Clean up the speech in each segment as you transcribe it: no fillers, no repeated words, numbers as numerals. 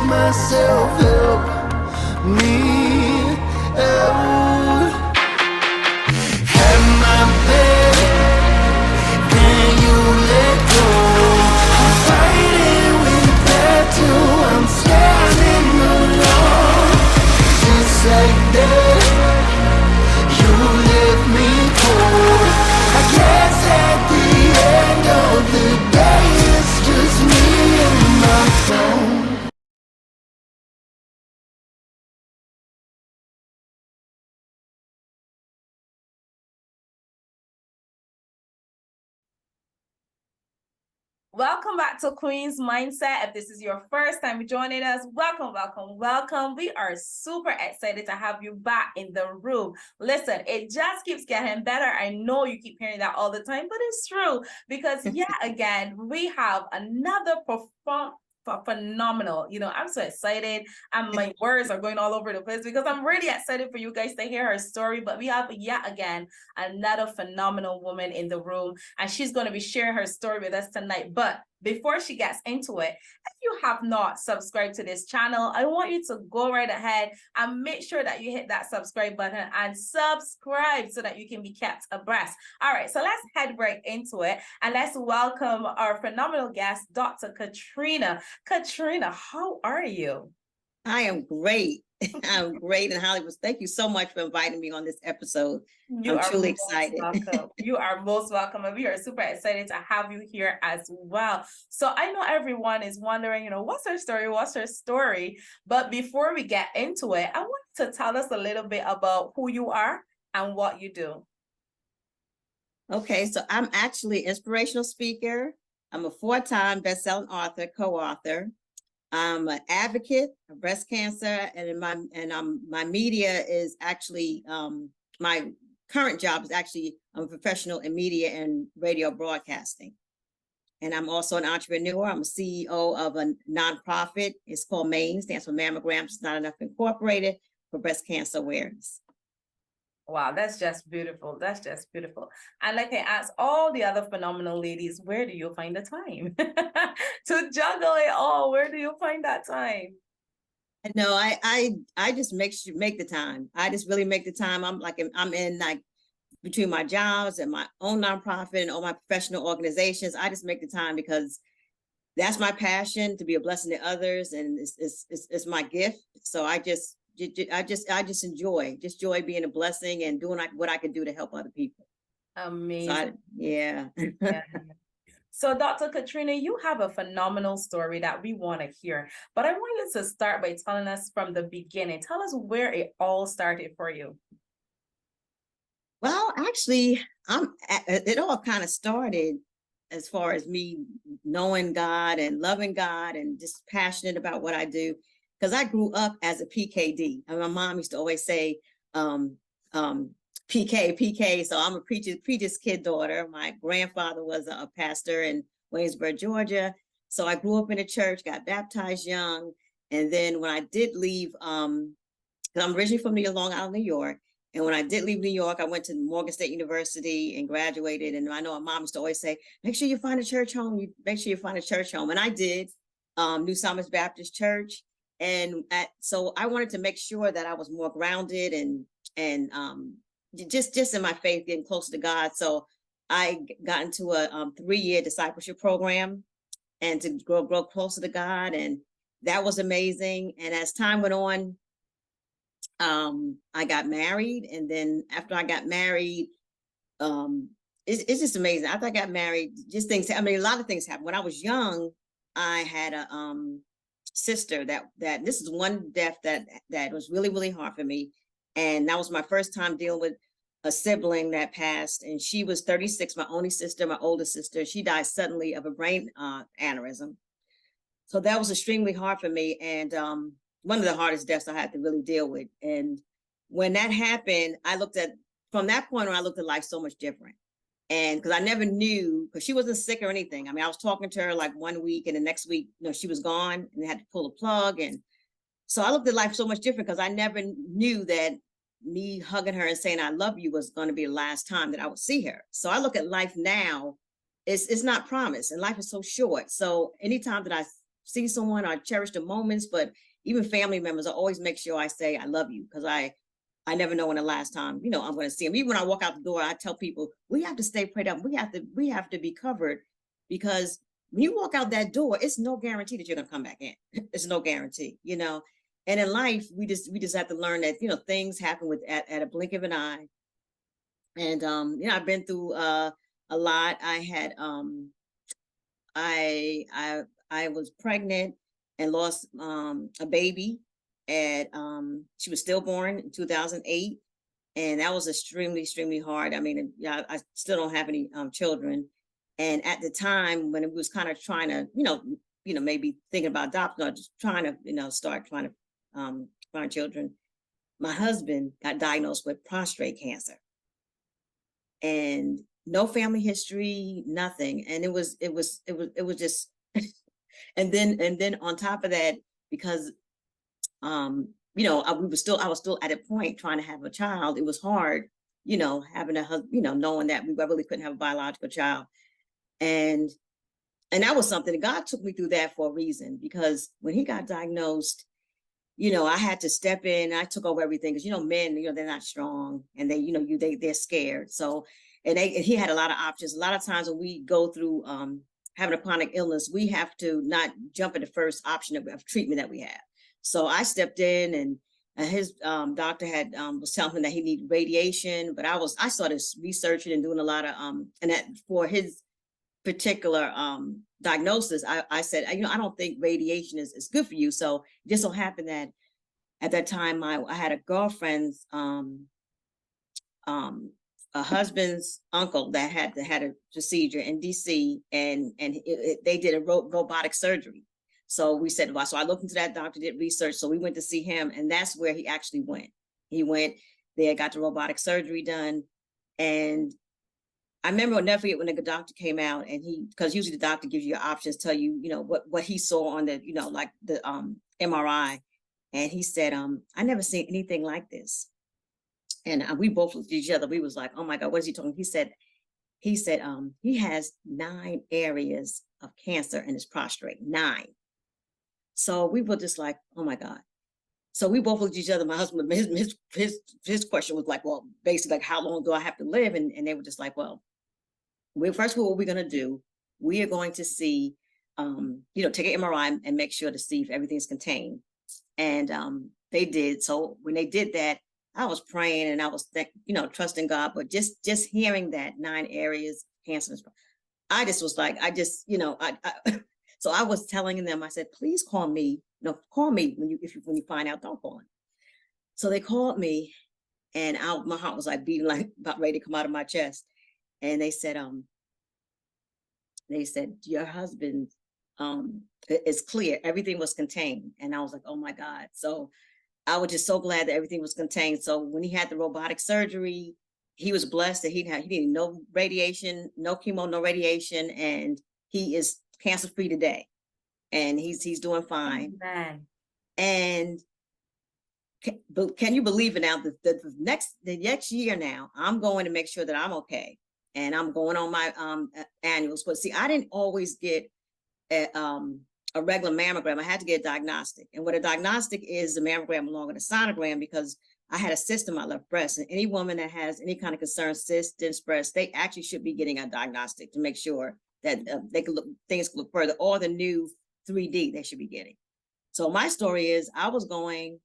myself, help me out. Have my bed, then you let go. I'm fighting with that too. I'm standing alone. Just like that, you left me cold. I guess at the end of the day, it's just me and my phone. Welcome back to Queen's Mindset. If this is your first time joining us, welcome, welcome, welcome. We are super excited to have you back in the room. Listen, it just keeps getting better. I know you keep hearing that all the time, but it's true because yet again, we have another phenomenal. I'm so excited and my words are going all over the place because I'm really excited for you guys to hear her story. But we have yet again another phenomenal woman in the room, and she's going to be sharing her story with us tonight. But before she gets into it, if you have not subscribed to this channel, I want you to go right ahead and make sure that you hit that subscribe button and subscribe so that you can be kept abreast. All right, so let's head right into it and let's welcome our phenomenal guest, Dr. Katrina. Katrina, how are you? I am great. I'm great in Hollywood. Thank you so much for inviting me on this episode. I'm truly excited. Welcome. You are most welcome, and we are super excited to have you here as well. So I know everyone is wondering, what's her story? What's her story? But before we get into it, I want you to tell us a little bit about who you are and what you do. Okay, so I'm actually an inspirational speaker. I'm a 4-time best-selling author, co-author. I'm an advocate of breast cancer, and my media is actually my current job is actually I'm a professional in media and radio broadcasting. And I'm also an entrepreneur. I'm a CEO of a nonprofit. It's called MAIN, stands for Mammograms Not Enough Incorporated, for breast cancer awareness. Wow, that's just beautiful. That's just beautiful. And like I asked all the other phenomenal ladies, where do you find the time to juggle it all? Where do you find that time? No, I just make the time. I just really make the time. I'm in like between my jobs and my own nonprofit and all my professional organizations. I just make the time because that's my passion, to be a blessing to others, and it's my gift. So I just enjoy being a blessing and doing what I can do to help other people. Amazing. So yeah. So Dr. Katrina, you have a phenomenal story that we want to hear, but I want you to start by telling us from the beginning. Tell us where it all started for you. Well, actually, it all kind of started as far as me knowing God and loving God and just passionate about what I do. Because I grew up as a PKD. And my mom used to always say, PK. So I'm a preacher's kid daughter. My grandfather was a pastor in Waynesburg, Georgia. So I grew up in a church, got baptized young. And then when I did leave, because I'm originally from Long Island, New York. And when I did leave New York, I went to Morgan State University and graduated. And I know my mom used to always say, make sure you find a church home. And I did, New Psalmist Baptist Church. And so I wanted to make sure that I was more grounded and just in my faith, getting closer to God. So I got into a 3-year discipleship program and to grow closer to God. And that was amazing. And as time went on, I got married. And then after I got married, it's just amazing. After I got married, just things, a lot of things happened. When I was young, I had a sister that this is one death that was really, really hard for me. And that was my first time dealing with a sibling that passed, and she was 36, my only sister, my older sister. She died suddenly of a brain aneurysm. So that was extremely hard for me, and one of the hardest deaths I had to really deal with. And when that happened, from that point on, I looked at life so much different. And because I never knew, because she wasn't sick or anything. I mean, I was talking to her like 1 week, and the next week, she was gone, and they had to pull a plug. And so I looked at life so much different because I never knew that me hugging her and saying I love you was going to be the last time that I would see her. So I look at life now, it's not promised, and life is so short. So anytime that I see someone, I cherish the moments, but even family members, I always make sure I say, I love you. Cause I never know when the last time, you know, I'm going to see them. Even when I walk out the door, I tell people, we have to stay prayed up. We have to be covered, because when you walk out that door, it's no guarantee that you're going to come back in. It's no guarantee, you know. And in life, we just have to learn that, you know, things happen at a blink of an eye. And you know, I've been through a lot. I had I was pregnant and lost a baby at she was stillborn in 2008, and that was extremely hard. I mean, yeah, I still don't have any children. And at the time when it was kind of trying to, maybe thinking about adopting or just trying to, start trying to find children, my husband got diagnosed with prostate cancer, and no family history, nothing. And it was just, and then on top of that, because I was still at a point trying to have a child. It was hard, having a husband, knowing that we really couldn't have a biological child. And that was something that God took me through that for a reason, because when he got diagnosed, I had to step in. I took over everything because, men, they're not strong, and they're scared. So, and he had a lot of options. A lot of times when we go through having a chronic illness, we have to not jump at the first option of treatment that we have. So I stepped in, and his doctor had was telling him that he needed radiation, but I started researching and doing a lot of and that for his particular diagnosis, I said, I don't think radiation is good for you. So it just so happened that at that time I had a girlfriend's a husband's uncle that had a procedure in DC, and they did a robotic surgery. So we said, well, so I looked into that, doctor did research. So we went to see him, and that's where he actually went. He went there, got the robotic surgery done. And I remember, I'll never forget when the doctor came out, and because usually the doctor gives you options, tell you, what he saw on the, like the MRI. And he said, I never seen anything like this. And we both looked at each other. We was like, oh my God, what is he talking? He said, he has 9 areas of cancer in his prostate, 9. So we were just like, oh my God. So we both looked at each other. My husband, his question was like, well, basically, like, how long do I have to live? And they were just like, well, first of all, what we're going to do, we are going to see, take an MRI and make sure to see if everything's contained. And they did. So when they did that, I was praying and I was, trusting God. But just hearing that 9 areas cancer, I just was like, so I was telling them, I said, please call me. Call me when you find out, don't call him. So they called me, and my heart was like beating, like about ready to come out of my chest. And they said, your husband is clear. Everything was contained. And I was like, oh my God. So I was just so glad that everything was contained. So when he had the robotic surgery, he was blessed that he needed no radiation, no chemo, no radiation, and he is cancer-free today. And he's doing fine. Amen. And can you believe it now? The next year now, I'm going to make sure that I'm okay, and I'm going on my annuals. But see, I didn't always get a regular mammogram. I had to get a diagnostic, and what a diagnostic is, the mammogram along with a sonogram, because I had a cyst in my left breast, and any woman that has any kind of concern, cyst, dense breast, they actually should be getting a diagnostic to make sure that they can things can look further, or the new 3D they should be getting. So my story is, I was going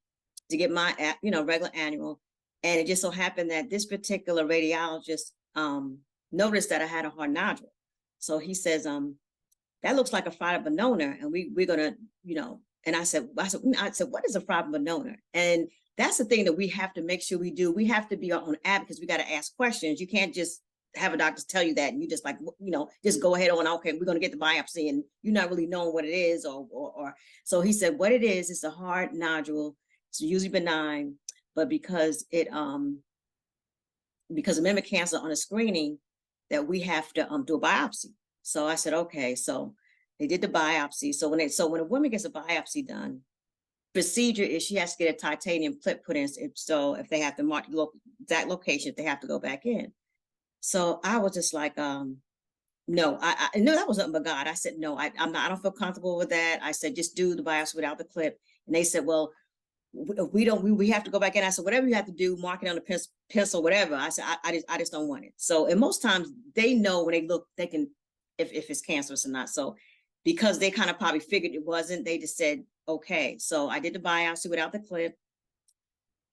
to get my regular annual, and it just so happened that this particular radiologist noticed that I had a hard nodule. So he says, that looks like a fried donor, and we're gonna, and I said, what is a fried donor? And that's the thing that we have to make sure we do. We have to be our own advocates. We got to ask questions. You can't just have a doctor tell you that, and you just like, just go ahead on, okay, we're going to get the biopsy, and you're not really knowing what it is, or so he said, what it is, it's a hard nodule. It's usually benign, but because of mimic cancer on a screening, that we have to do a biopsy. So I said, okay. So they did the biopsy. So when a woman gets a biopsy done, procedure is she has to get a titanium clip put in. So if they have to mark that location, if they have to go back in. So I was just like, no, I no, that was nothing but God. I said, no, I'm not, I don't feel comfortable with that. I said, just do the biopsy without the clip. And they said, well, we don't, we have to go back in. I said, whatever you have to do, mark it on the pencil, whatever. I said, I just don't want it. So, and most times they know when they look, they can, if it's cancerous or not. So because they kind of probably figured it wasn't, they just said, okay. So I did the biopsy without the clip.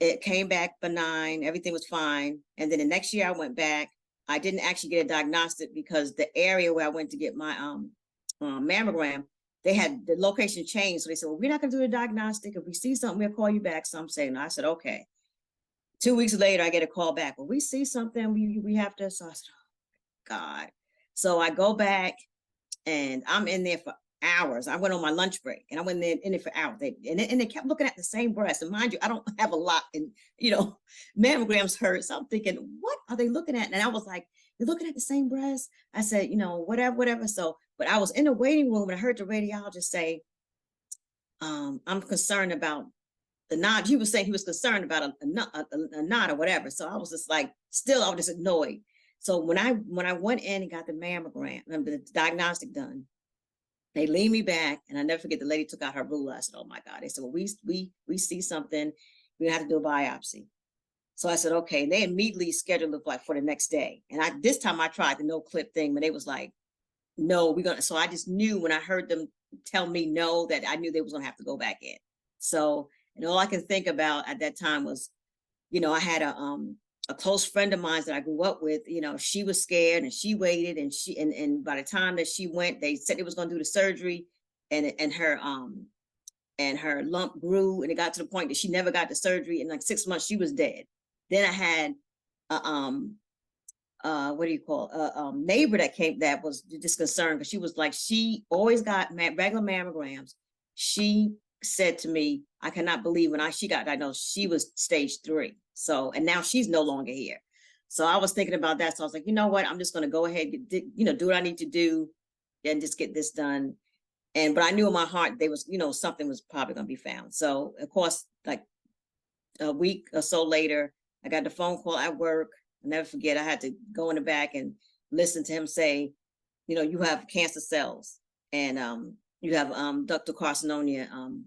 It came back benign. Everything was fine. And then the next year I went back. I didn't actually get a diagnostic because the area where I went to get my mammogram, they had the location changed. So they said, well, we're not going to do a diagnostic. If we see something, we'll call you back. So I'm saying, I said, okay. 2 weeks later, I get a call back. Well, we see something, we have to. So I said, oh, God. So I go back and I'm in there for hours. I went on my lunch break and I went in there for hours. And they kept looking at the same breast. And mind you, I don't have a lot, and mammograms hurt. So I'm thinking, what are they looking at? And I was like, you're looking at the same breast? I said, whatever. So, but I was in the waiting room and I heard the radiologist say, I'm concerned about the nod. He was saying he was concerned about a nod or whatever. So I was just like, still, I was just annoyed. So when I went in and got the mammogram, the diagnostic done, they leaned me back, and I never forget, the lady took out her ruler. I said, oh my God. They said, well, we see something. We're gonna have to do a biopsy. So I said, okay. And they immediately scheduled it like for the next day. And this time I tried the no clip thing, but they was like, no, we're gonna. So I just knew when I heard them tell me no, that I knew they was gonna have to go back in. So, and all I can think about at that time was, I had a close friend of mine that I grew up with. She was scared and she waited, and by the time that she went, they said it was going to do the surgery, and her lump grew, and it got to the point that she never got the surgery. In like 6 months, she was dead. Then I had what do you call neighbor that was just concerned because she was like, she always got regular mammograms. She said to me, I cannot believe when she got diagnosed, she was stage 3. So, and now she's no longer here. So I was thinking about that. So I was like, you know what? I'm just going to go ahead, do what I need to do and just get this done. But I knew in my heart, there was, something was probably going to be found. So of course, like a week or so later, I got the phone call at work. I'll never forget. I had to go in the back and listen to him say, you have cancer cells, and you have ductal carcinoma.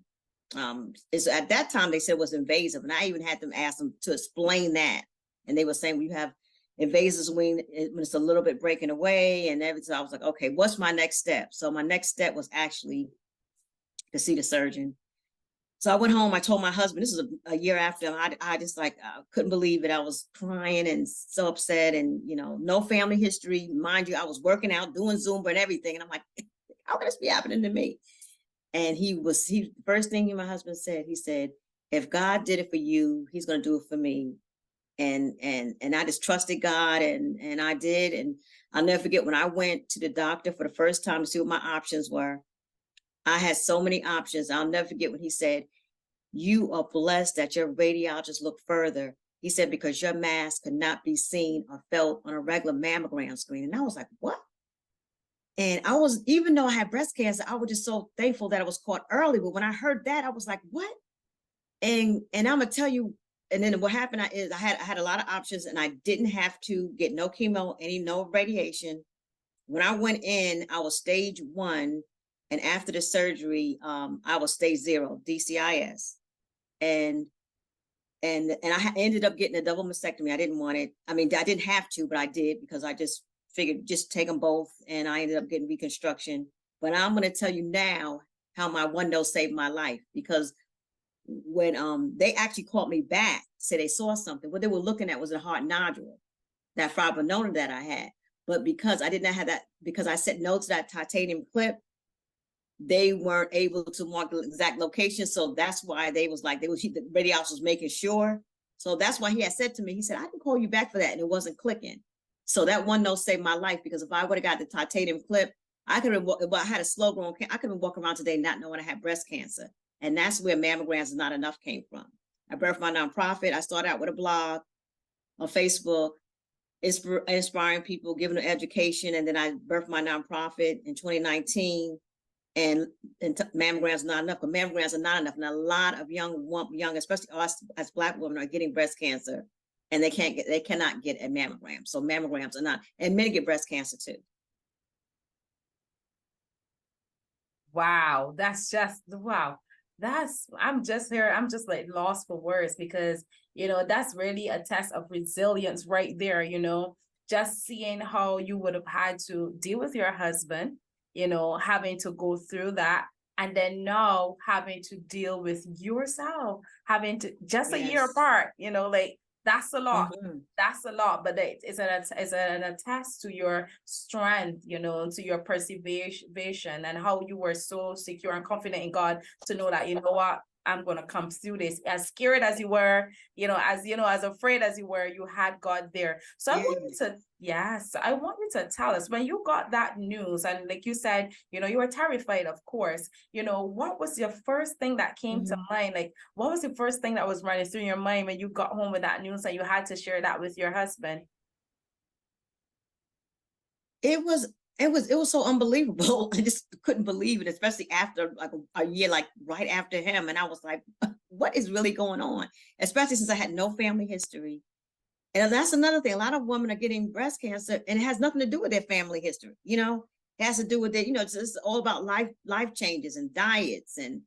It's at that time they said it was invasive, and I even had them ask them to explain that, and they were saying we have invasive when it's a little bit breaking away and everything. So I was like, okay, what's my next step? So my next step was actually to see the surgeon. So I went home. I told my husband, this is a year after. I just I couldn't believe it. I was crying and so upset, and no family history, mind you. I was working out, doing Zumba and everything, and I'm like, how can this be happening to me? And the first thing my husband said, he said, if God did it for you, he's going to do it for me. And I just trusted God, and I did. And I'll never forget when I went to the doctor for the first time to see what my options were. I had so many options. I'll never forget when he said, you are blessed that your radiologist looked further. He said, because your mass could not be seen or felt on a regular mammogram screen. And I was like, what? And I was, even though I had breast cancer, I was just so thankful that it was caught early. But when I heard that, I was like, what? And I'm gonna tell you, and then what happened is I had a lot of options, and I didn't have to get no chemo, no radiation. When I went in, I was stage 1, and after the surgery, I was stage 0, DCIS. And I ended up getting a double mastectomy. I didn't want it. I mean, I didn't have to, but I did because I just figured just take them both, and I ended up getting reconstruction. But I'm going to tell you now how my one dose saved my life, because when they actually called me back, said they saw something. What they were looking at was a heart nodule, that fibrinogen that I had. But because I did not have that, because I said no to that titanium clip, they weren't able to mark the exact location. So that's why the radiologist was making sure. So that's why he had said to me, he said, I can call you back for that. And it wasn't clicking. So that one note saved my life, because if I would have got the titanium clip, I could have, well, I had a slow growing, I could have walked around today not knowing I had breast cancer. And that's where mammograms is not enough came from. I birthed my nonprofit. I started out with a blog on Facebook, inspiring people, giving them education. And then I birthed my nonprofit in 2019. And mammograms are not enough, but mammograms are not enough. And a lot of young, especially us as Black women, are getting breast cancer, and they cannot get a mammogram. So mammograms are not, and men get breast cancer too. Wow, that's just wow. I'm just here. I'm just like lost for words because that's really a test of resilience right there, just seeing how you would have had to deal with your husband, having to go through that. And then now having to deal with yourself, having to just a year Yes. apart, like that's a lot. Mhm. That's a lot, but it's an attest to your strength, to your perseveration and how you were so secure and confident in God to know that, what, I'm gonna come through this. As scared as you were, as afraid as you were, you had God there. So I want you to tell us when you got that news, and like you said, you were terrified, of course. What was your first thing that came to mind? Like, what was the first thing that was running through your mind when you got home with that news and you had to share that with your husband? It was so unbelievable. I just couldn't believe it, especially after like a year, like right after him. And I was like, what is really going on? Especially since I had no family history. And that's another thing. A lot of women are getting breast cancer, and it has nothing to do with their family history. It has to do with it's all about life changes and diets. And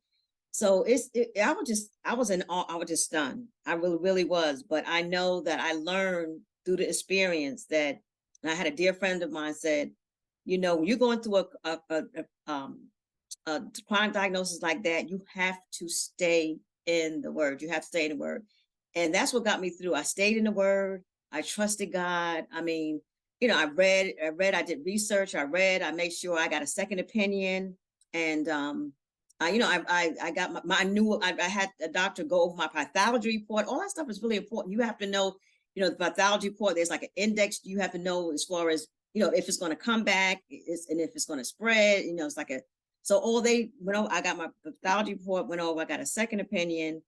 so I was in awe. I was just stunned. I really, really was. But I know that I learned through the experience that, and I had a dear friend of mine said, when you're going through a chronic diagnosis like that, you have to stay in the word. You have to stay in the word. And that's what got me through. I stayed in the word. I trusted God. I mean, I read, I did research, I made sure I got a second opinion. And I got I had a doctor go over my pathology report. All that stuff is really important. You have to know, the pathology report, there's like an index you have to know as far as, if it's going to come back, and if it's going to spread, it's like so all they went over, I got my pathology report, went over, I got a second opinion.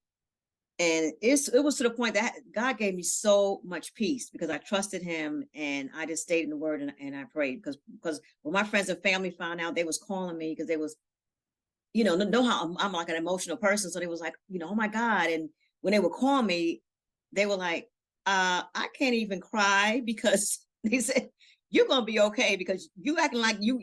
And it was to the point that God gave me so much peace because I trusted him, and I just stayed in the word, and I prayed because when my friends and family found out, they was calling me because they was, know how I'm like an emotional person. So they was like, oh my God. And when they would call me, they were like, I can't even cry because they said, you're going to be okay because you acting like you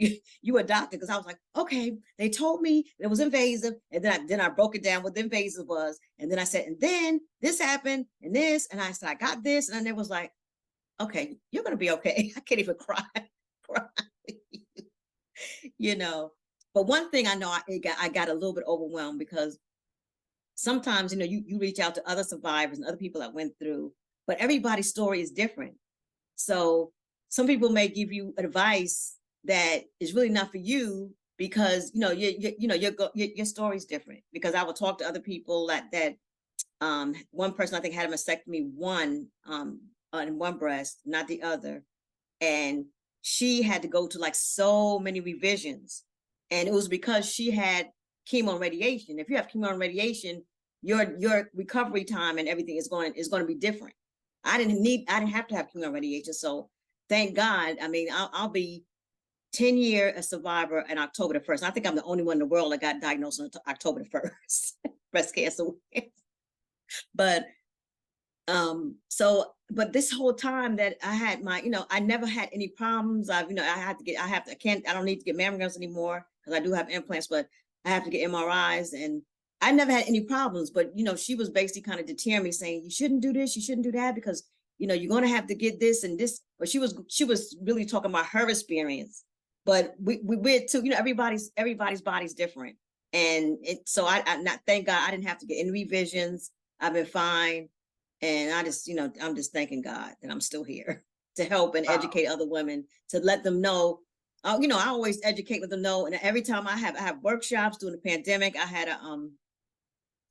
a doctor. Because I was like, okay, they told me it was invasive. And then I broke it down what the invasive was. And then I said, and then this happened and this, and I said, I got this. And then it was like, okay, you're going to be okay. I can't even cry. But one thing I know, I got a little bit overwhelmed because sometimes, you reach out to other survivors and other people that went through, but everybody's story is different. So some people may give you advice that is really not for you because, your story is different. Because I will talk to other people that one person I think had a mastectomy on one breast, not the other. And she had to go to like so many revisions. And it was because she had chemo and radiation. If you have chemo and radiation, your recovery time and everything is going to be different. I didn't have to have chemo and radiation. So thank God. I mean, I'll be 10-year a survivor in October the 1st. I think I'm the only one in the world that got diagnosed on October the 1st, breast cancer. But but this whole time that I had I never had any problems. I don't need to get mammograms anymore because I do have implants, but I have to get MRIs, and I never had any problems. But she was basically kind of deterring me, saying you shouldn't do this, you shouldn't do that, because you're going to have to get this and this. But she was really talking about her experience. But we're too, everybody's body's different. And so I not thank God I didn't have to get any revisions. I've been fine. And I just, I'm just thanking God that I'm still here to help and educate other women, to let them know. I always educate, let them know. And every time I have workshops during the pandemic, I had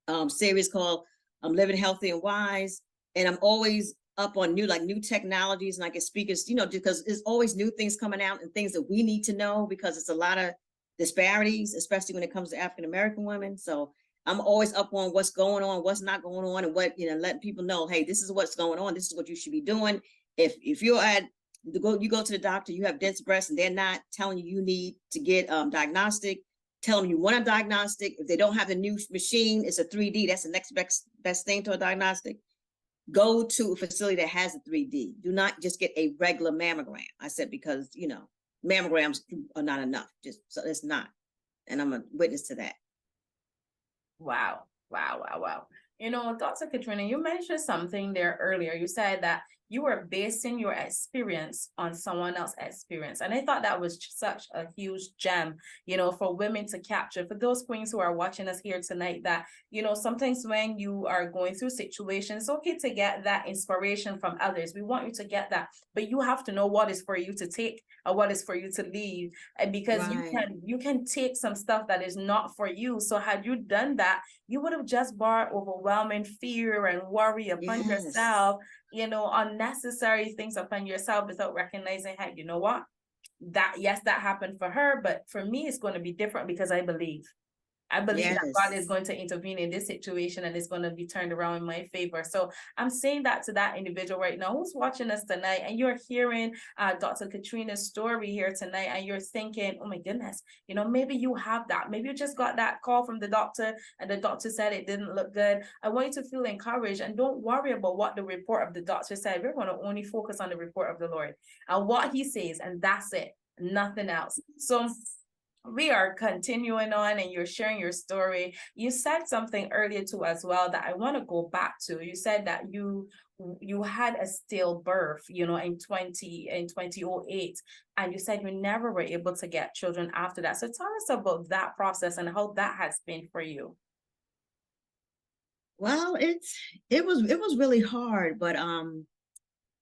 a series called Living Healthy and Wise. And I'm always up on new technologies, and I get speakers, because there's always new things coming out and things that we need to know, because it's a lot of disparities, especially when it comes to African-American women. So I'm always up on what's going on, what's not going on, and what, letting people know, hey, this is what's going on. This is what you should be doing. If you go to the doctor, you have dense breasts, and they're not telling you need to get diagnostic, tell them you want a diagnostic. If they don't have the new machine, it's a 3D. That's the next best thing to a diagnostic. Go to a facility that has a 3D. Do not just get a regular mammogram. I said, because, mammograms are not enough. So it's not. and I'm a witness to that. Wow. Wow. Wow. Wow. You know, Dr. Katrina, you mentioned something there earlier. You said that you were basing your experience on someone else's experience. And I thought that was such a huge gem, you know, for women to capture. For those queens who are watching us here tonight, that, you know, sometimes when you are going through situations, it's okay to get that inspiration from others. We want you to get that, but you have to know what is for you to take or what is for you to leave. And because you can take some stuff that is not for you. So had you done that, you would have just brought overwhelming fear and worry upon yourself, you know, unnecessary things upon yourself without recognizing, hey, you know what? That, yes, that happened for her, but for me, it's going to be different because I believe that God is going to intervene in this situation and it's going to be turned around in my favor. So I'm saying that to that individual right now who's watching us tonight, and you're hearing Dr. Katrina's story here tonight, and you're thinking, oh my goodness, you know, maybe you have that. Maybe you just got that call from the doctor and the doctor said it didn't look good. I want you to feel encouraged and don't worry about what the report of the doctor said. We're going to only focus on the report of the Lord and what he says, and that's it, nothing else. So we are continuing on, and you're sharing your story. You said something earlier too as well that I want to go back to. You said that you had a stillbirth, you know, in 2008, and you said you never were able to get children after that. So tell us about that process and how that has been for you. Well, it was really hard, but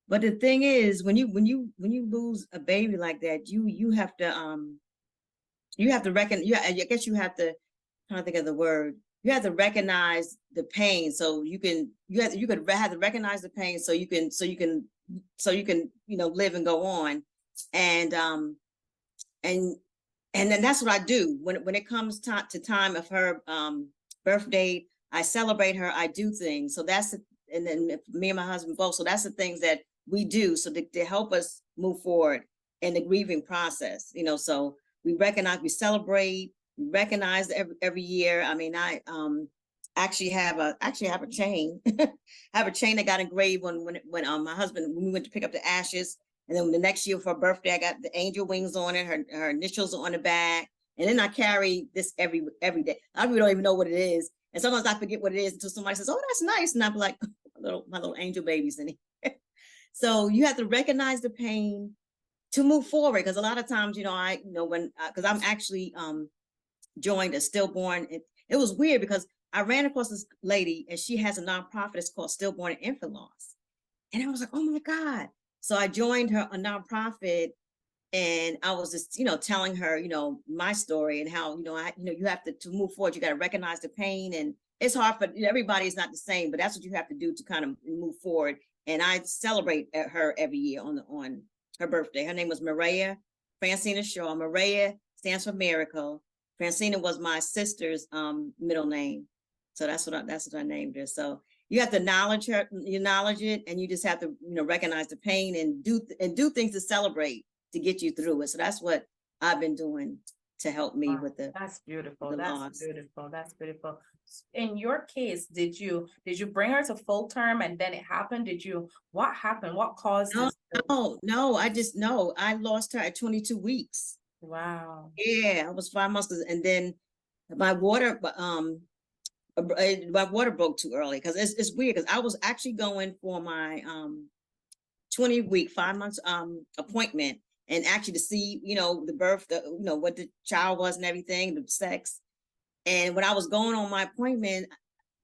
the thing is, when you lose a baby like that, you have to reckon. I guess you have to, trying to think of the word. You have to recognize the pain, so you could have to recognize the pain, so you can you know, live and go on, and then that's what I do when it comes to time of her birth date. I celebrate her. I do things. So and then me and my husband both. So that's the things that we do, so to help us move forward in the grieving process. You know, so we recognize, we celebrate, we recognize every year. I mean, I actually have a chain. I have a chain that got engraved when my husband, when we went to pick up the ashes, and then the next year for her birthday, I got the angel wings on it. Her initials are on the back, and then I carry this every day. I really don't even know what it is, and sometimes I forget what it is until somebody says, "Oh, that's nice," and I'm like, my little angel babies in here. So you have to recognize the pain to move forward, because a lot of times, you know, because I'm actually joined a stillborn. It was weird because I ran across this lady, and she has a nonprofit. It's called Stillborn and Infant Loss, and I was like, oh my God! So I joined a nonprofit, and I was just, you know, telling her, you know, my story and how, you know, you have to move forward. You got to recognize the pain, and it's hard for everybody. Is not the same, but that's what you have to do to kind of move forward. And I celebrate her every year on her birthday. Her name was Maria Francina Shaw. Maria stands for miracle. Francina was my sister's middle name. So that's what I named her. So you have to acknowledge her, you acknowledge it, and you just have to, you know, recognize the pain and do things to celebrate to get you through it. So that's what I've been doing to help me with that's beautiful. The That's loss. beautiful. That's beautiful. In your case, did you bring her to full term and then it happened? What happened? What caused this? No, I lost her at 22 weeks. Wow. Yeah, I was 5 months, and then my water broke too early, because it's weird, because I was actually going for my 20-week 5 months appointment, and actually to see, you know, the birth, you know, what the child was and everything, the sex. And when I was going on my appointment,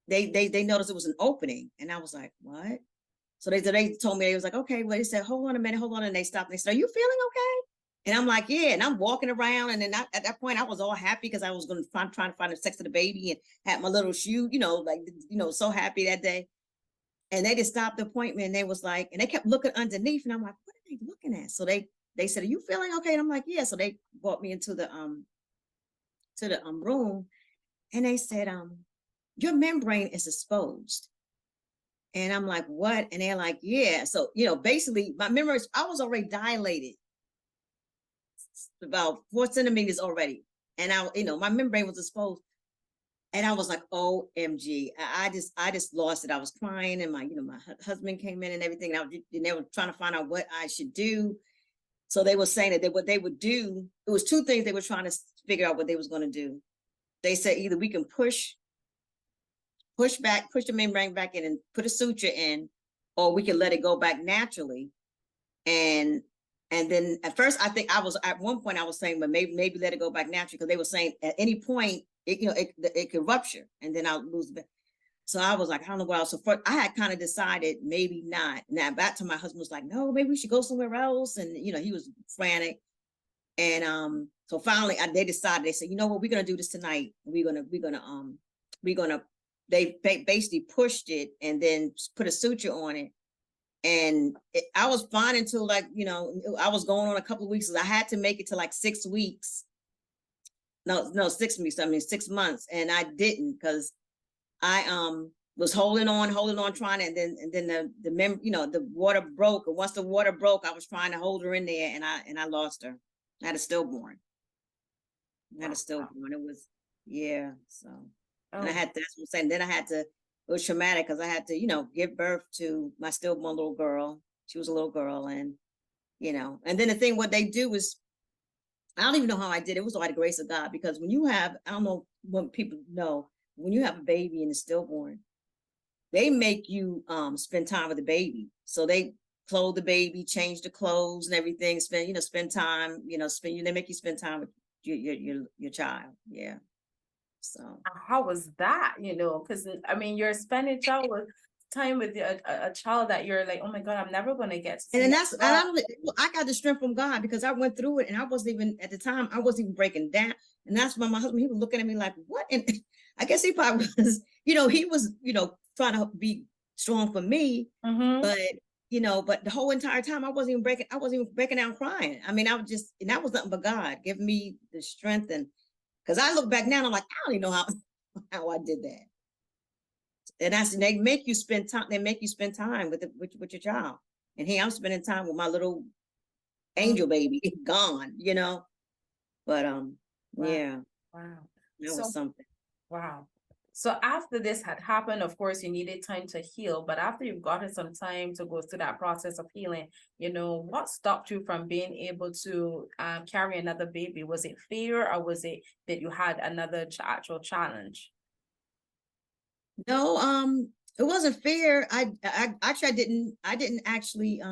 they noticed it was an opening, and I was like, what? So they told me, they was like, okay, well, they said, hold on a minute, hold on, and they stopped and they said, are you feeling okay? And I'm like, yeah, and I'm walking around, and then at that point I was all happy because I was going to trying to find the sex of the baby, and had my little shoe, you know, like, you know, so happy that day. And they just stopped the appointment, and they was like, and they kept looking underneath, and I'm like, what are they looking at? So they said, are you feeling okay? And I'm like, yeah. So they brought me into the room, and they said, your membrane is exposed. And I'm like, what? And they're like, yeah. So, you know, basically my membrane, I was already dilated about 4 centimeters already. And you know, my membrane was exposed. And I was like, OMG, I just lost it. I was crying, and my husband came in and everything. And they were trying to find out what I should do. So they were saying that what they would do, it was two things they were trying to figure out what they was going to do. They said either we can push the membrane back in and put a suture in, or we can let it go back naturally. And then at first, I think at one point I was saying, but maybe let it go back naturally, because they were saying at any point it could rupture and then I'll lose it. So I was like, I don't know what else. So I had kind of decided maybe not. Now back to my husband was like, no, maybe we should go somewhere else. And he was frantic. And so finally they decided, they said, you know what, we're gonna do this tonight. They basically pushed it and then put a suture on it. And I was fine until I was going on a couple of weeks. I had to make it to like 6 weeks. No, 6 weeks. I mean 6 months, and I didn't, because I was holding on, trying, and then the water broke. And once the water broke, I was trying to hold her in there, and I lost her. I had a stillborn. It was, yeah. So and I had, that's what I'm saying. Then I had to. It was traumatic because I had to, give birth to my stillborn little girl. She was a little girl, and and then the thing, what they do is, I don't even know how I did it. It was by the grace of God, because when you have, I don't know what people know, when you have a baby and a stillborn, they make you spend time with the baby. So they clothe the baby, change the clothes and everything, spend time, they make you spend time with your child. Yeah. So how was that? Because I mean, you're spending time with a child that you're like, oh my God, I'm never going to get to see. And I got the strength from God, because I went through it, and I wasn't even, at the time, I wasn't even breaking down. And that's why my husband, he was looking at me like, what? And I guess he probably was, he was, trying to be strong for me. Mm-hmm. But the whole entire time I wasn't even breaking down crying. I mean, and that was nothing but God giving me the strength. And because I look back now and I'm like, I don't even know how I did that. And they make you spend time. They make you spend time with your child. And here I'm spending time with my little angel baby gone. But Wow. yeah. Wow. That was something. Wow. So after this had happened, of course, you needed time to heal. But after you've gotten some time to go through that process of healing, what stopped you from being able to carry another baby? Was it fear, or was it that you had another actual challenge? No, it wasn't fear. I didn't actually,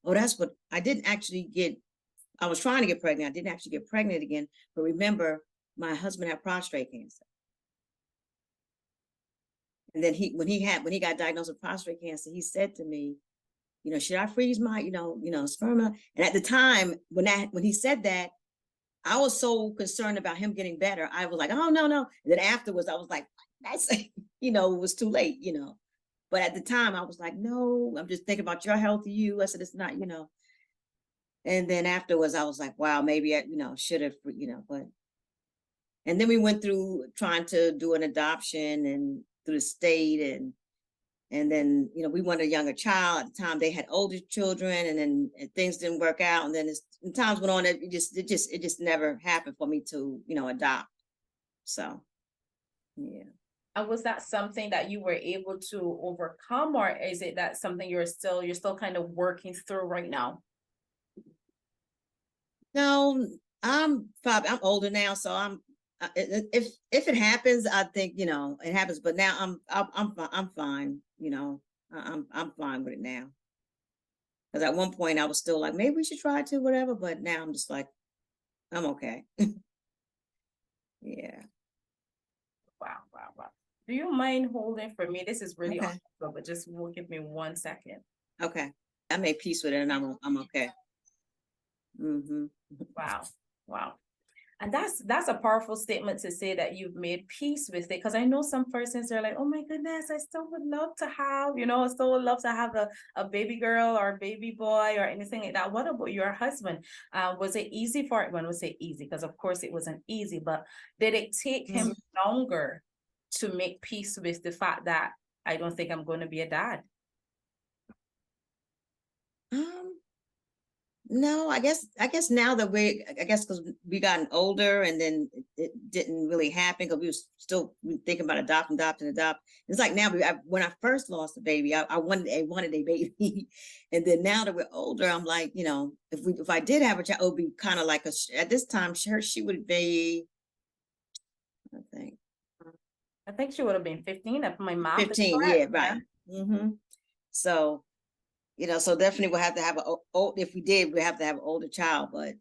that's what I didn't actually get. I was trying to get pregnant. I didn't actually get pregnant again. But remember, my husband had prostate cancer. And then when he got diagnosed with prostate cancer, he said to me, should I freeze my, sperm? And at the time, when he said that, I was so concerned about him getting better. I was like, oh, no. And then afterwards, I was like, that's, it was too late, But at the time, I was like, no, I'm just thinking about your health, you. I said, it's not, And then afterwards, I was like, wow, maybe I, should have, but. And then we went through trying to do an adoption and through the state, and then we wanted a younger child. At the time they had older children, and then things didn't work out, and then as times went on, it just never happened for me to adopt. So yeah. And was that something that you were able to overcome, or is it that something you're still kind of working through right now? No, I'm older now, so I'm if it happens, I think it happens. But now I'm fine. I'm fine with it now. Because at one point I was still like, maybe we should try to, whatever. But now I'm just like, I'm okay. Yeah. Wow. Do you mind holding for me? This is really Okay. awesome, but just give me 1 second. Okay. I made peace with it, and I'm okay. Mm-hmm. Wow. And that's a powerful statement to say, that you've made peace with it. Because I know some persons are like, oh my goodness, I still would love to have, I still would love to have a baby girl or a baby boy or anything like that. What about your husband? Was it easy for it? When we say easy, because of course it wasn't easy, but did it take him longer to make peace with the fact that I don't think I'm going to be a dad? No, I guess now that I guess because we gotten older and then it didn't really happen because we was still thinking about adopt. It's like now when I first lost the baby, I wanted a baby. And then now that we're older, I'm like, if I did have a child, it would be kind of like at this time, she would be, I think, I think she would have been 15 if my math is 15. correct. Yeah, right. So, so definitely we'll have to have if we did, we have to have an older child, but,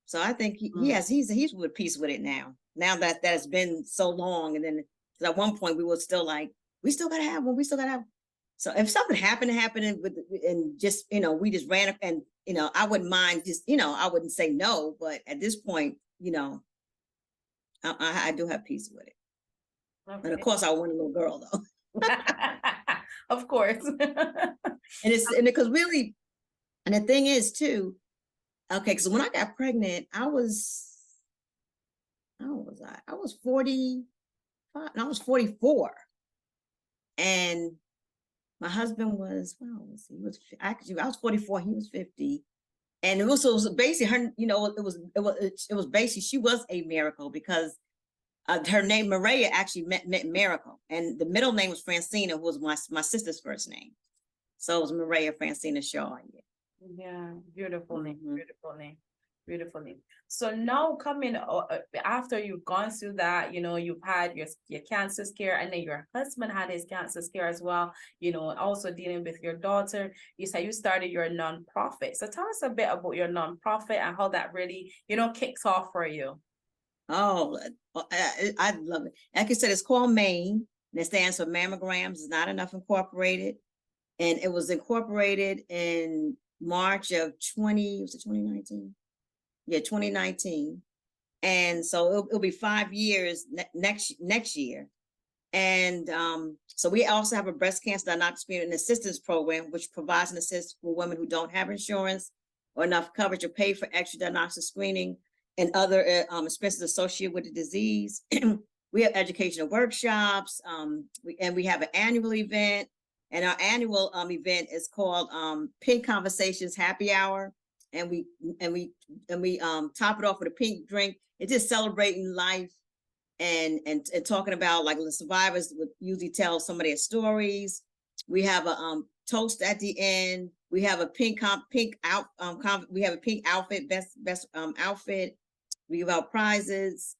so I think he's with peace with it now. Now that it's been so long. And then 'cause at one point we were still like, we still gotta have one, we still gotta have. So if something happened and just, we just ran up and, I wouldn't mind just, I wouldn't say no, but at this point, I do have peace with it. And of Okay. course I want a little girl though. Of course. And because really, and the thing is too, okay, because when I got pregnant, how was I? I was 45, and I was 44. And my husband was, well, let's see, I was 44, he was 50. And it was basically her, it was basically, she was a miracle because her name Maria actually meant miracle, and the middle name was Francina, who was my sister's first name. So it was Maria Francina Shaw. Yeah, beautiful name, beautiful name, beautiful name. So now coming after you've gone through that, you've had your cancer scare, and then your husband had his cancer scare as well, also dealing with your daughter. You said you started your nonprofit. So tell us a bit about your nonprofit and how that really, kicks off for you. Oh, I love it. Like I said, it's called MAIN, and it stands for Mammograms Is Not Enough Incorporated. And it was incorporated in March of 2019? Yeah, 2019. And so it'll be 5 years next year. And so we also have a breast cancer diagnostic screening and assistance program, which provides an assist for women who don't have insurance or enough coverage to pay for extra diagnostic screening and other expenses associated with the disease. We have educational workshops, and we have an annual event. And our annual event is called Pink Conversations Happy Hour, and we top it off with a pink drink. It's just celebrating life and talking about, like, the survivors would usually tell some of their stories. We have a toast at the end. We have a pink we have a pink outfit, best outfit. We give out prizes,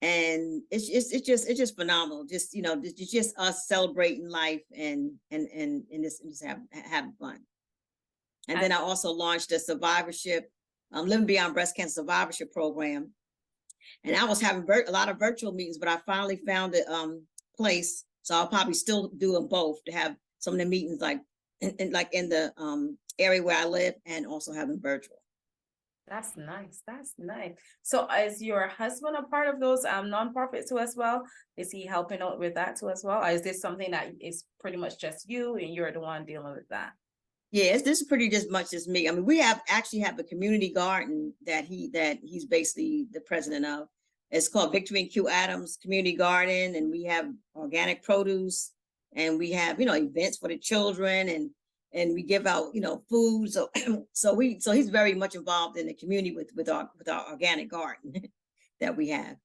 and it's just phenomenal. Just it's just us celebrating life and just having fun. And then I also launched a survivorship, Living Beyond Breast Cancer Survivorship Program. And I was having a lot of virtual meetings, but I finally found a place. So I'll probably still do them both, to have some of the meetings like in the area where I live, and also have them virtual. That's nice. That's nice. So is your husband a part of those nonprofits too as well? Is he helping out with that too as well? Or is this something that is pretty much just you and you're the one dealing with that? Yes, this is pretty just much as me. I mean, we actually have a community garden that he's basically the president of. It's called Victory and Q Adams Community Garden, and we have organic produce, and we have events for the children, and we give out food. So so he's very much involved in the community with our organic garden that we have.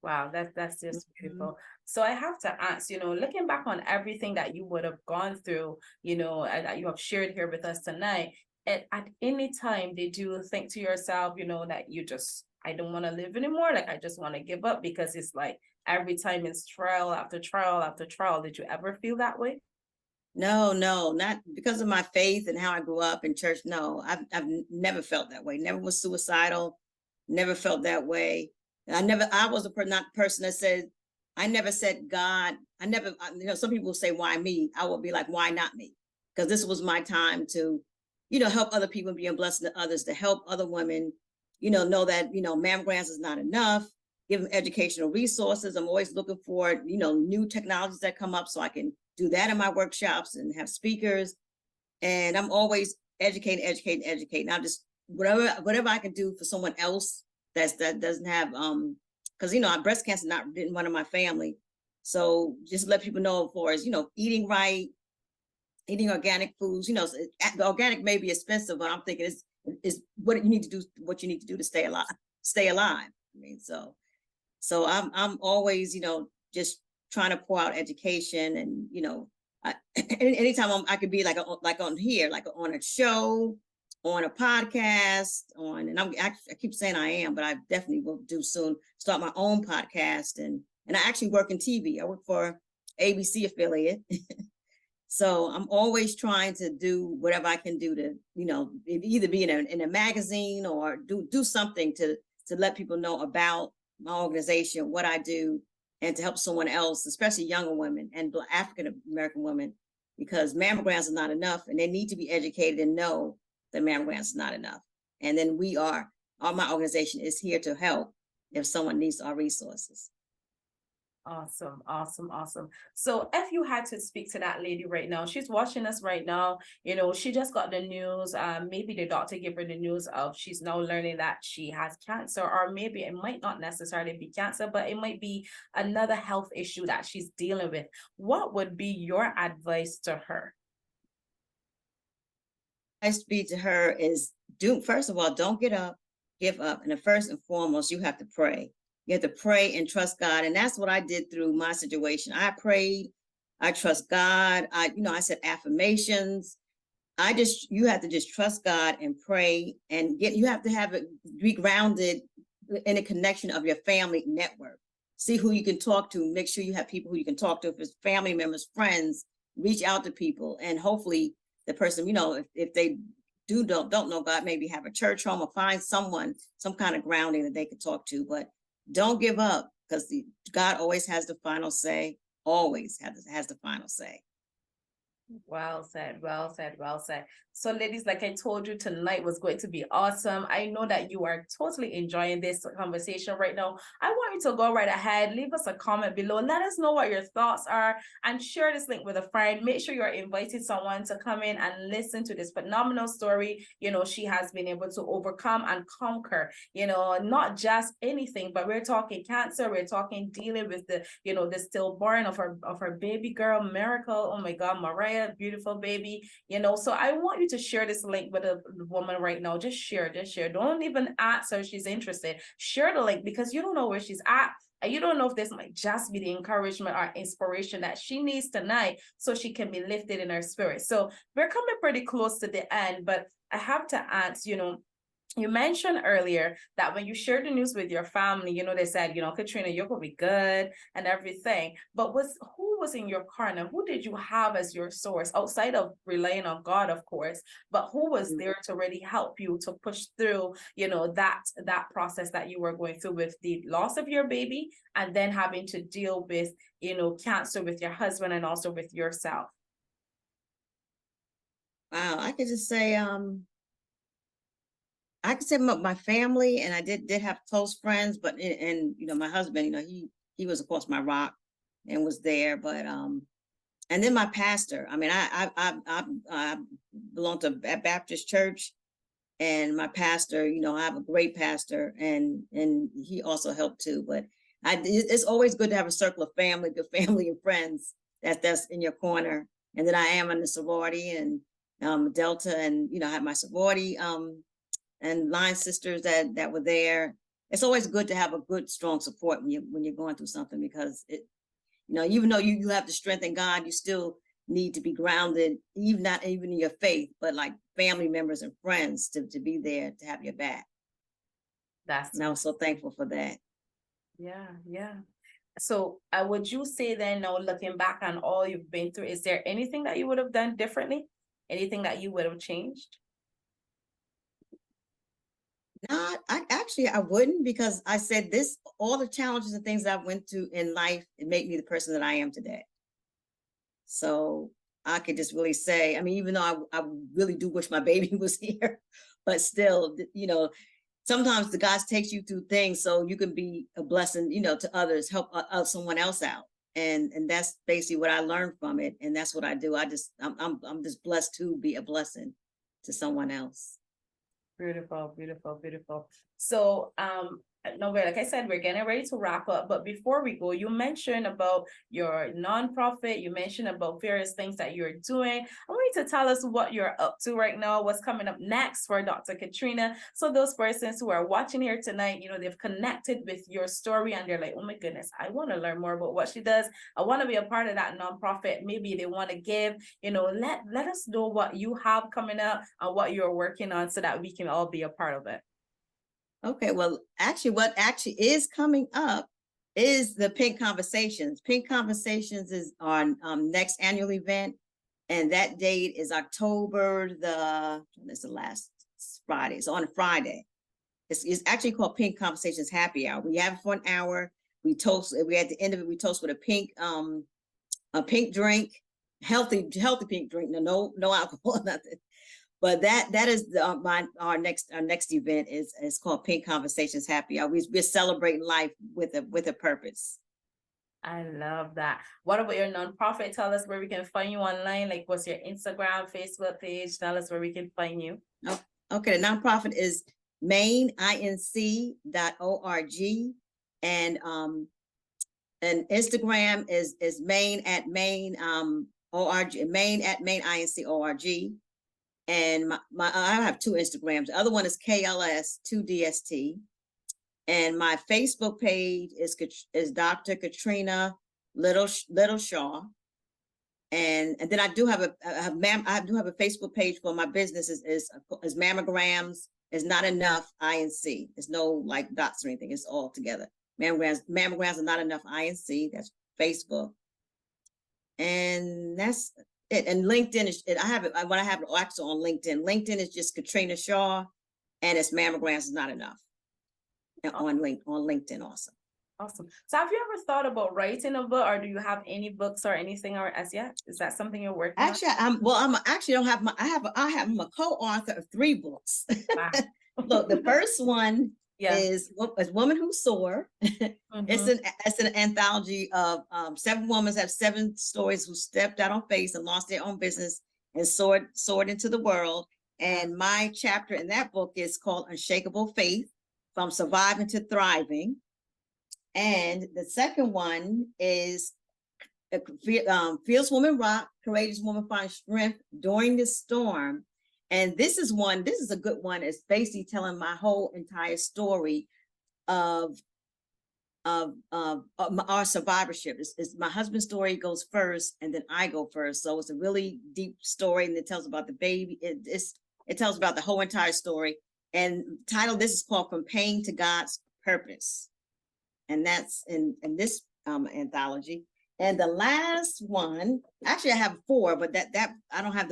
Wow, that's just beautiful. So I have to ask, looking back on everything that you would have gone through, and that you have shared here with us tonight, at any time did you think to yourself, that I don't want to live anymore, like I just want to give up? Because it's like every time it's trial after trial after trial. Did you ever feel that way? No, not because of my faith and how I grew up in church. No, I've never felt that way. Never was suicidal. Never felt that way. I was not person that said, I never said God. I never, some people say, why me? I will be like, why not me? Because this was my time to, help other people, be a blessing to others, to help other women, know that, mammograms is not enough. Give them educational resources. I'm always looking for, new technologies that come up, so I can do that in my workshops and have speakers. And I'm always educating. Now, just whatever I can do for someone else that doesn't have, because breast cancer didn't run in my family. So just let people know, for as eating right, eating organic foods. The organic may be expensive, but I'm thinking is what you need to do, what you need to do to stay alive. I mean, so I'm always, just trying to pour out education, and anytime I could be like on here, like on a show, on a podcast, and I keep saying I am, but I definitely will do soon. Start my own podcast, and I actually work in TV. I work for ABC affiliate. So I'm always trying to do whatever I can do to, either be in a magazine or do something to let people know about my organization, what I do, and to help someone else, especially younger women and African American women, because mammograms are not enough, and they need to be educated and know that mammograms is not enough. And then my organization is here to help if someone needs our resources. Awesome, awesome, awesome. So if you had to speak to that lady right now, she's watching us right now, she just got the news, maybe the doctor gave her the news of she's now learning that she has cancer, or maybe it might not necessarily be cancer, but it might be another health issue that she's dealing with. What would be your advice to her? My speak to her is, first of all, don't give up. And first and foremost, you have to pray. You have to pray and trust God. And that's what I did through my situation. I prayed, I trust God. I said affirmations. You have to just trust God and pray, and you have to be grounded in a connection of your family network. See who you can talk to. Make sure you have people who you can talk to. If it's family members, friends, reach out to people. And hopefully the person, if they don't know God, maybe have a church home or find some kind of grounding that they could talk to. But don't give up, because God always has the final say, always has the final say. Well said, well said, well said. So ladies, like I told you, tonight was going to be awesome. I know that you are totally enjoying this conversation right now. I want you to go right ahead, leave us a comment below, let us know what your thoughts are, and share this link with a friend. Make sure you're inviting someone to come in and listen to this phenomenal story. She has been able to overcome and conquer, not just anything, but we're talking cancer, we're talking dealing with the stillborn of her baby girl, Miracle. Oh my God, Mariah, beautiful baby, so I want you to share this link with a woman right now. Just share. Don't even ask her if she's interested. Share the link, because you don't know where she's at, and you don't know if this might just be the encouragement or inspiration that she needs tonight, so she can be lifted in her spirit. So we're coming pretty close to the end, but I have to ask, you mentioned earlier that when you shared the news with your family, they said, Katrina, you're going to be good and everything. But who was in your corner? Who did you have as your source, outside of relying on God, of course? But who was there to really help you to push through, that process that you were going through with the loss of your baby, and then having to deal with, cancer with your husband and also with yourself? Wow, I could just say, I could say my family, and I did have close friends, but my husband, he was of course my rock and was there, but and then my pastor. I mean, I belong to a Baptist church, and my pastor, I have a great pastor, and he also helped too. But it's always good to have a circle of family, good family and friends that's in your corner. And then I am in the sorority and Delta, and I have my sorority and line sisters that were there. It's always good to have a good, strong support when you're going through something, because even though you have the strength in God, you still need to be grounded, not even in your faith, but like family members and friends to be there to have your back. And I was so thankful for that. Yeah. So would you say then, now looking back on all you've been through, is there anything that you would have done differently? Anything that you would have changed? I wouldn't, because I said all the challenges and things that I went through in life, it made me the person that I am today. So I could just really say, I mean, even though I really do wish my baby was here, but still, sometimes the God takes you through things so you can be a blessing, to others, help someone else out. And that's basically what I learned from it. And that's what I do. I'm just blessed to be a blessing to someone else. Beautiful. So, no, like I said, we're getting ready to wrap up. But before we go, you mentioned about your nonprofit. You mentioned about various things that you're doing. I want going to tell us what you're up to right now, what's coming up next for Dr. Katrina. So those persons who are watching here tonight, they've connected with your story and they're like, oh my goodness, I want to learn more about what she does. I want to be a part of that nonprofit. Maybe they want to give, let us know what you have coming up and what you're working on so that we can all be a part of it. Okay, well, actually, what actually is coming up is the Pink Conversations. Pink Conversations is our next annual event, and that date is October it's the last Friday. It's on a Friday. It's actually called Pink Conversations Happy Hour. We have it for an hour. We toast. We at the end of it, we toast with a pink drink, healthy pink drink. No alcohol, nothing. But that is our next event is called Pink Conversations Happy Hour. We're celebrating life with a purpose. I love that. What about your nonprofit? Tell us where we can find you online. Like, what's your Instagram, Facebook page? Tell us where we can find you. Oh, okay, the nonprofit is maininc.org, and Instagram is main@maininc.org. And I have two Instagrams. The other one is KLS2DST. And my Facebook page is Dr. Katrina Little Shaw. And then I do have a Facebook page for my business is Mammograms is Not Enough INC. There's no like dots or anything. It's all together. Mammograms are Not Enough INC. That's Facebook. And that's it. And LinkedIn is I have it actually on LinkedIn. LinkedIn is just Katrina Shaw, and it's Mammograms is Not Enough. And on LinkedIn also. Awesome. So have you ever thought about writing a book, or do you have any books or anything or as yet? Is that something you're working on? Actually, I'm a co-author of 3 books. Wow. Look, the first one is Woman Who Soar. It's an anthology of 7 women have 7 stories who stepped out on faith and lost their own business and soared into the world. And my chapter in that book is called Unshakable Faith, From Surviving to Thriving. And the second one is Fierce Woman Rock, Courageous Woman Find Strength During the Storm. And this is a good one. It's basically telling my whole entire story of our survivorship. It's my husband's story goes first, and then I go first. So it's a really deep story, and it tells about the baby. It tells about the whole entire story. And title this is called From Pain to God's Purpose. And that's in this anthology. And the last one, actually I have 4, but that I don't have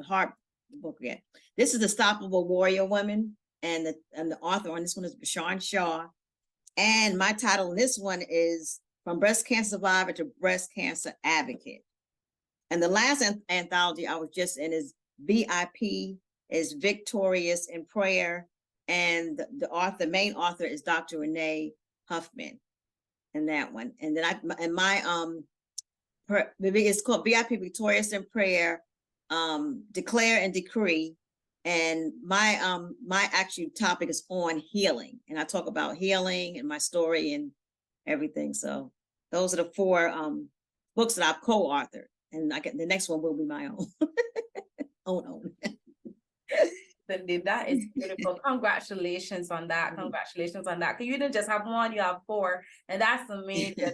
hard book yet. This is The Stoppable Warrior Woman, and the author on this one is Bashan Shaw. And my title in this one is From Breast Cancer Survivor to Breast Cancer Advocate. And the last anthology I was just in is VIP, is Victorious in Prayer. And the main author is Dr. Renee Huffman in that one. And then it's called VIP Victorious in Prayer, Declare and Decree. And my actual topic is on healing. And I talk about healing and my story and everything. So those are the 4 books that I've co-authored. And the next one will be my own. own. That is beautiful. Congratulations on that. Congratulations on that. Because you didn't just have 1, you have 4. And that's major.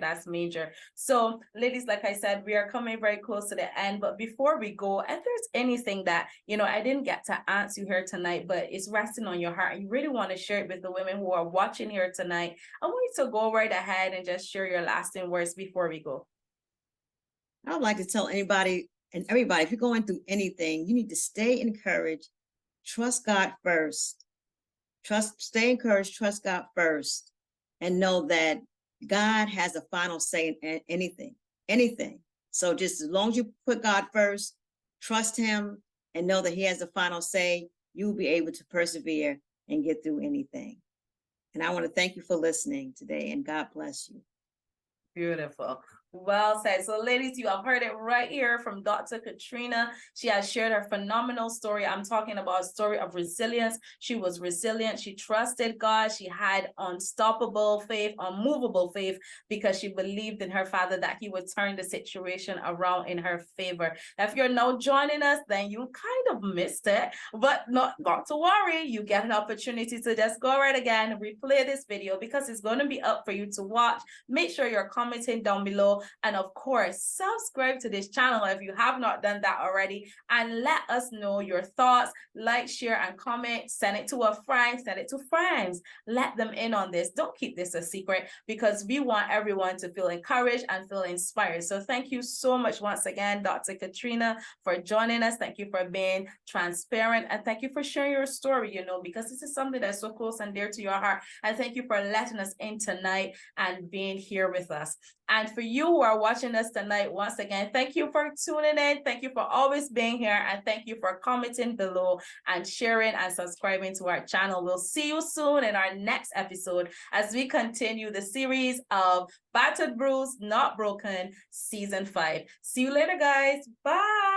That's major. So, ladies, like I said, we are coming very close to the end. But before we go, if there's anything that, I didn't get to ask you here tonight, but it's resting on your heart, and you really want to share it with the women who are watching here tonight, I want you to go right ahead and just share your lasting words before we go. I would like to tell anybody and everybody, if you're going through anything, you need to stay encouraged, trust God first. Stay encouraged, trust God first, and know that God has a final say in anything. So just as long as you put God first, trust Him, and know that He has the final say, you'll be able to persevere and get through anything. And I want to thank you for listening today, and God bless you. Beautiful. Well said. So, ladies, you have heard it right here from Dr. Katrina. She has shared her phenomenal story. I'm talking about a story of resilience. She was resilient. She trusted God. She had unstoppable faith, unmovable faith, because she believed in her Father that He would turn the situation around in her favor. If you're now joining us, then you kind of missed it, but not to worry. You get an opportunity to just go right again, replay this video, because it's going to be up for you to watch. Make sure you're commenting down below. And of course, subscribe to this channel if you have not done that already, and let us know your thoughts. Like, share, and comment. Send it to a friend, send it to friends. Let them in on this. Don't keep this a secret, because we want everyone to feel encouraged and feel inspired. So thank you so much once again, Dr. Katrina, for joining us. Thank you for being transparent, and thank you for sharing your story, because this is something that's so close and dear to your heart. And thank you for letting us in tonight and being here with us. And for you who are watching us tonight, once again, thank you for tuning in. Thank you for always being here. And thank you for commenting below and sharing and subscribing to our channel. We'll see you soon in our next episode as we continue the series of Battered Bruised, Not Broken, Season 5. See you later, guys. Bye.